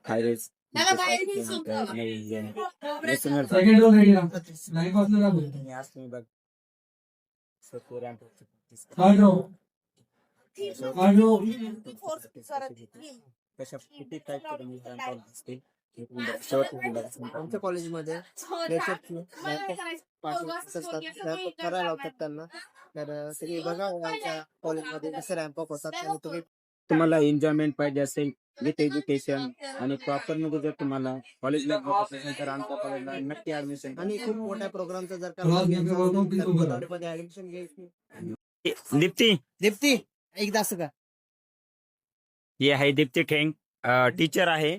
हायरेज कशा किती टाईपचे तुम्ही असतील आमच्या कॉलेजमध्ये करायला लावतात त्यांना. तर तुम्ही बघा आमच्या कॉलेजमध्ये कसे रॅम्प होतात आणि तुम्ही तुम्हाला एन्जॉयमेंट पाहिजे असेल विथ एज्युकेशन आणि प्रॉपर मध्ये जर तुम्हाला कॉलेजला असेल तर आमच्या कॉलेजला नक्की ऍडमिशन. आणि खूप मोठ्या प्रोग्रामचा जर का ऍडमिशन घ्यायची. दीप्ती दीप्ती एकदा असं का ही आहे दीप्ती ठेंग, टीचर आहे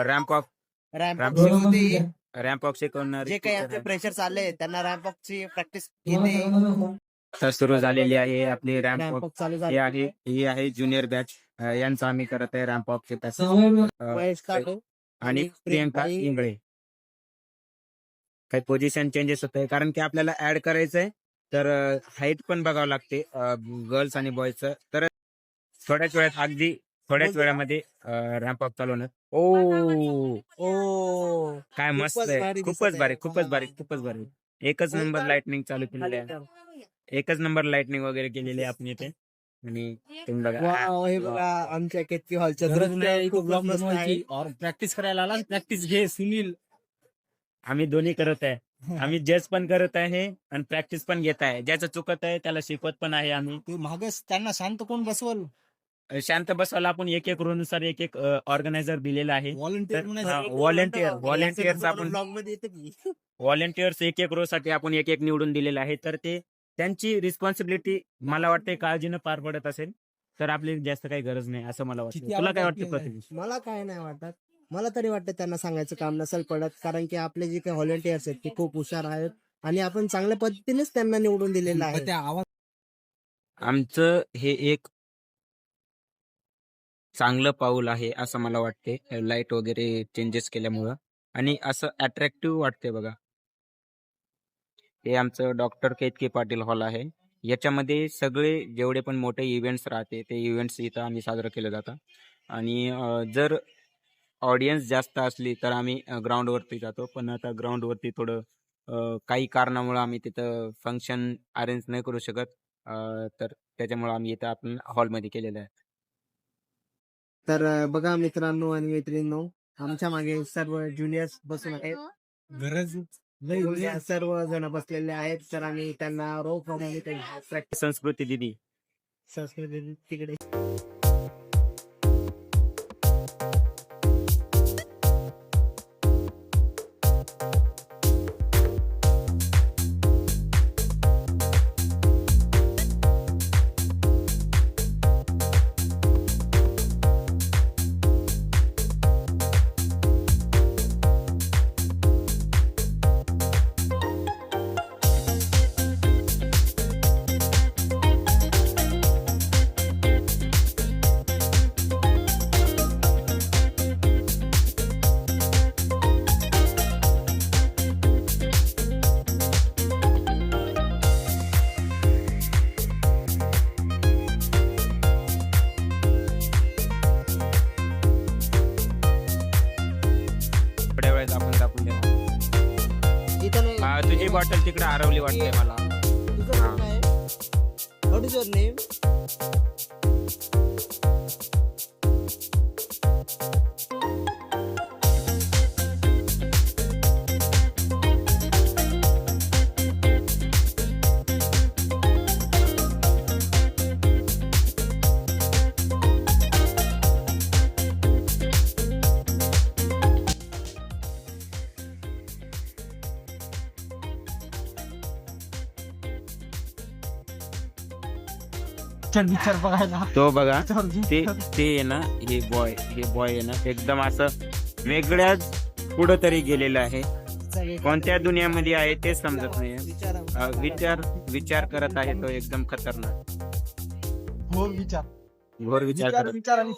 रॅम्प ऑफ रॅम्प ऑफ शिकवणार. जे काही आमचे प्रेशर चालले त्यांना रॅम्प ची प्रॅक्टिस घेणे सुरू झालेली आहे आपली रॅम्प रॅम्प ऑफ. चालू ही झाले. आहे ज्युनियर बॅच, यांचं आम्ही करत आहे रॅम्प ऑफ चे महेश काटे आणि प्रियंका इंगळे. काही पोझिशन चेंजेस होत आहे कारण की आपल्याला ऍड करायचंय तर हाईट पण बघावं लागते गर्ल्स आणि बॉयजचं. तर थोड्याच वेळात अगदी थोड्याच वेळामध्ये रॅम्प अप चालू होणार. ओ काय मस्त खूपच आहे, भारी खूपच दिसत भारी आहे. खूपच भारी खूपच भारी. एकच नंबर लाइटनिंग चालू केलेली आहे, एकच नंबर लाइटनिंग वगैरे केलेली आहे आपण इथे. आणि तुम्ही बघा वाव, हे बघा आमच्या केतकी हॉलच्या प्रॅक्टिस करायला आला, प्रॅक्टिस घे सुनील. आम्ही दोन्ही करत आहे. आम्ही जज पण करत आहे आणि प्रॅक्टिस पण घेत आहे. ज्याचं चुकत आहे त्याला शिकवत पण आहे आम्ही. तू मागच त्यांना शांत कोण बसवल? शांत बसवायला आपण एक एक रोनुसार एक एक ऑर्गनायझर दिलेला आहे. व्हॉलंटियर व्हॉलेंटियर्स आपण ब्लॉग मध्ये येते की व्हॉलेंटियर्स एक एक रो साठी आपण एक एक निवडून दिलेलं आहे. तर ते त्यांची रिस्पॉन्सिबिलिटी मला वाटते काळजीनं पार पडत असेल तर आपली जास्त काही गरज नाही असं मला वाटतं. तुला काय वाटतं प्रतिनिधी? मला काय नाही वाटत. मला तरी वाटतं त्यांना सांगायचं काम नसेल पडत, कारण की आपले जे काही व्हॉलंटियर्स आहेत ते खूप हुशार आहेत आणि आपण चांगल्या पद्धतीनेच त्यांना निवडून दिलेलं आहे. आमचं हे एक चांगलं पाऊल आहे असं मला वाटते, लाईट वगैरे चेंजेस केल्यामुळं. आणि असं अट्रॅक्टिव्ह वाटते बघा. हे आमचं डॉक्टर केतकी पाटील हॉल आहे. याच्यामध्ये सगळे जेवढे पण मोठे इव्हेंट्स राहते ते इव्हेंट्स इथं आम्ही साजरं केलं जातं. आणि जर ऑडियन्स जास्त असली तर आम्ही ग्राउंडवरती जातो. पण आता ग्राउंडवरती थोडं काही कारणामुळे आम्ही तिथं फंक्शन अरेंज नाही करू शकत, तर त्याच्यामुळे आम्ही इथं आपण हॉलमध्ये केलेलं आहे. तर बघा मित्रांनो आणि मैत्रिणींनो, आमच्या मागे सर्व ज्युनियर्स बसून आहेत. गरज सर्व जण बसलेले आहेत. तर आम्ही त्यांना रो प्रमाणे प्रॅक्टिस संस्कृती दिदी संस्कृती तिकडे थोड्या वेळात आपण दाखवून देणार. इथं तुझी बॉटल तिकडे हरवली वाटते मला. तुझं नाव काय? What is your name? विचार बघायला तो बघा ते आहे ना, हे बॉय आहे ना एकदम असं वेगळ्याच पुढं तरी गेलेलं आहे. कोणत्या दुनियामध्ये आहे ते समजत नाही. विचार करत आहे तो एकदम खतरनाक घोर विचार घोर विचार करत. आणि